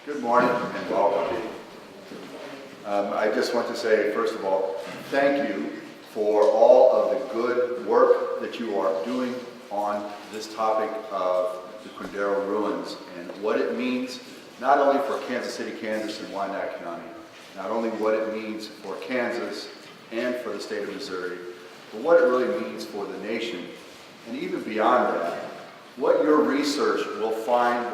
Good morning and welcome. I just want to say, first of all, thank you for all of the good work that you are doing on this topic of the Quindaro ruins and what it means not only for Kansas City, Kansas and Wyandotte County, not only what it means for Kansas and for the state of Missouri, but what it really means for the nation, and even beyond that, what your research will find,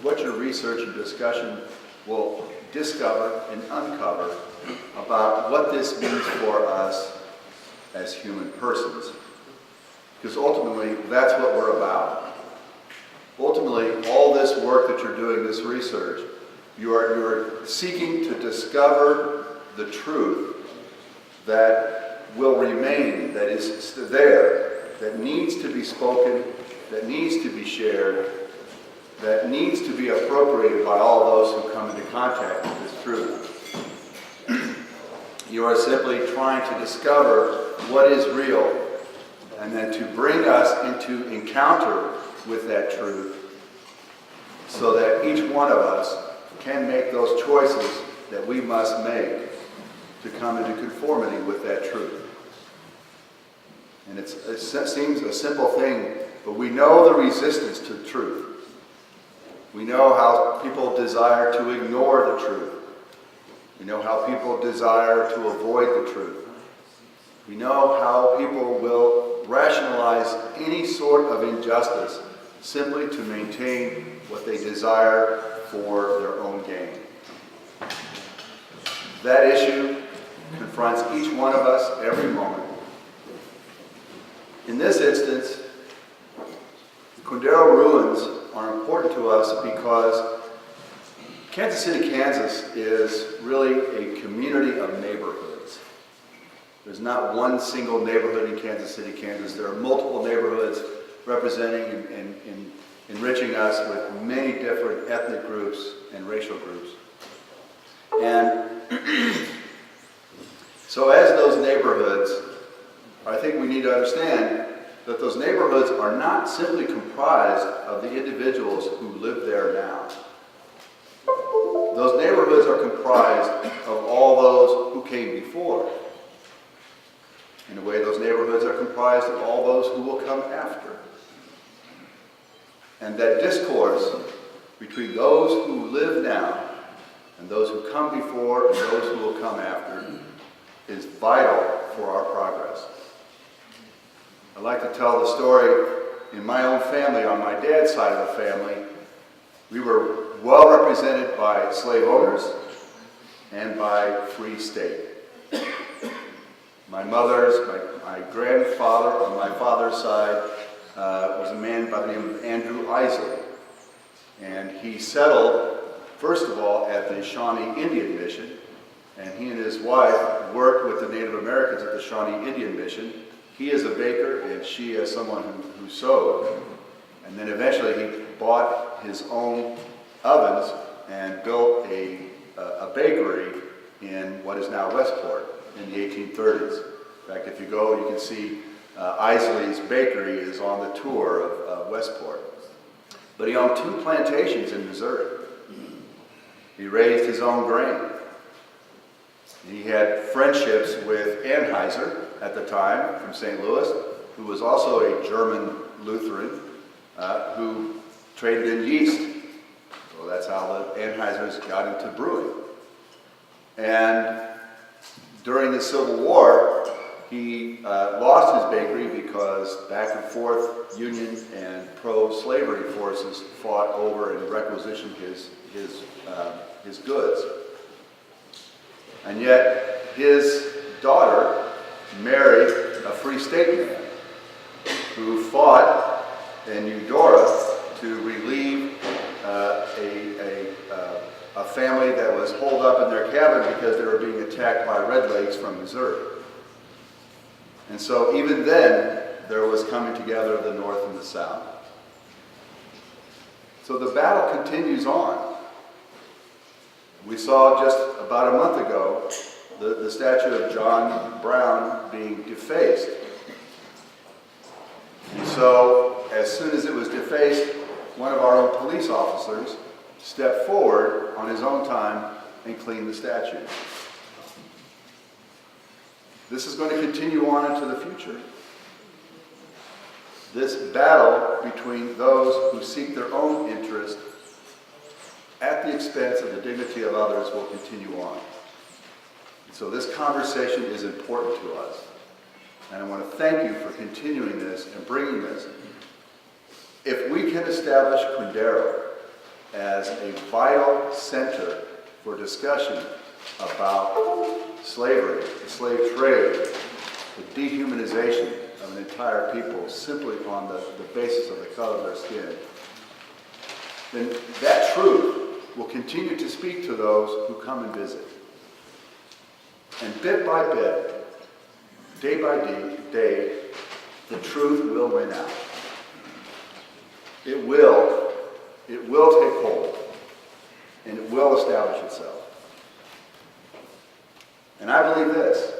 what your research and discussion will discover and uncover about what this means for us as human persons. Because ultimately, that's what we're about. Ultimately, all this work that you're doing, this research, you're seeking to discover the truth that will remain, that is there, that needs to be spoken, that needs to be shared, that needs to be appropriated by all those who come into contact with this truth. You are simply trying to discover what is real and then to bring us into encounter with that truth so that each one of us can make those choices that we must make to come into conformity with that truth. And it seems a simple thing, but we know the resistance to the truth. We know how people desire to ignore the truth. We know how people desire to avoid the truth. We know how people will rationalize any sort of injustice simply to maintain what they desire for their own gain. That issue confronts each one of us every moment. In this instance, the Quindaro ruins are important to us because Kansas City, Kansas is really a community of neighborhoods. There's not one single neighborhood in Kansas City, Kansas. There are multiple neighborhoods representing and enriching us with many different ethnic groups and racial groups. And so as those neighborhoods, I think we need to understand that those neighborhoods are not simply comprised of the individuals who live there now. Those neighborhoods are comprised of all those who came before. In a way, those neighborhoods are comprised of all those who will come after. And that discourse between those who live now and those who come before and those who will come after is vital for our progress. I like to tell the story in my own family, on my dad's side of the family. We were well represented by slave owners and by free state. My grandfather on my father's side was a man by the name of Andrew Alvey. And he settled, first of all, at the Shawnee Indian Mission. And he and his wife worked with the Native Americans at the Shawnee Indian Mission. He is a baker and she is someone who sewed. And then eventually he bought his own ovens and built a bakery in what is now Westport in the 1830s. In fact, if you go, you can see Isley's Bakery is on the tour of Westport. But he owned 2 plantations in Missouri. He raised his own grain. He had friendships with Anheuser at the time from St. Louis, who was also a German Lutheran who traded in yeast. So that's how the Anheisers got into brewing. And during the Civil War, he lost his bakery because back and forth Union and pro-slavery forces fought over and requisitioned his goods. And yet his daughter married a free state man who fought in Eudora to relieve a family that was holed up in their cabin because they were being attacked by redlegs from Missouri. And so even then, there was coming together of the North and the South. So the battle continues on. We saw just about a month ago the statue of John Brown being defaced. And so as soon as it was defaced, one of our own police officers step forward on his own time and clean the statue. This is going to continue on into the future. This battle between those who seek their own interest at the expense of the dignity of others will continue on. So this conversation is important to us. And I want to thank you for continuing this and bringing this. If we can establish Quindaro as a vital center for discussion about slavery, the slave trade, the dehumanization of an entire people simply on the basis of the color of their skin, then that truth will continue to speak to those who come and visit. And bit by bit, day by day, the truth will win out. It will take hold, and it will establish itself. And I believe this,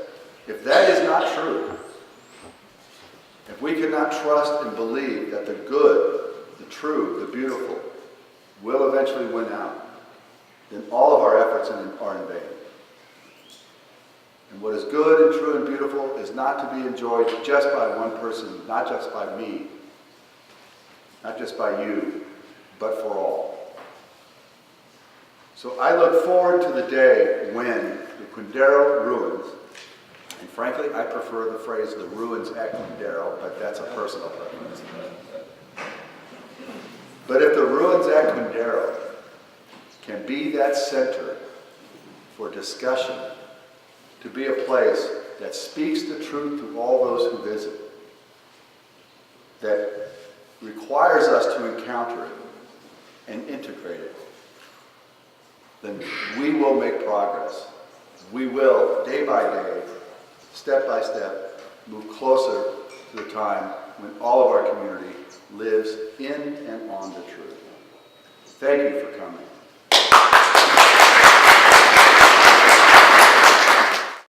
if that is not true, if we cannot trust and believe that the good, the true, the beautiful will eventually win out, then all of our efforts are in vain. And what is good and true and beautiful is not to be enjoyed just by one person, not just by me, not just by you, but for all. So I look forward to the day when the Quindaro ruins, and frankly, I prefer the phrase the ruins at Quindaro, but that's a personal preference. But if the ruins at Quindaro can be that center for discussion, to be a place that speaks the truth to all those who visit, that requires us to encounter it and integrate it, then we will make progress. We will, day by day, step by step, move closer to the time when all of our community lives in and on the truth. Thank you for coming.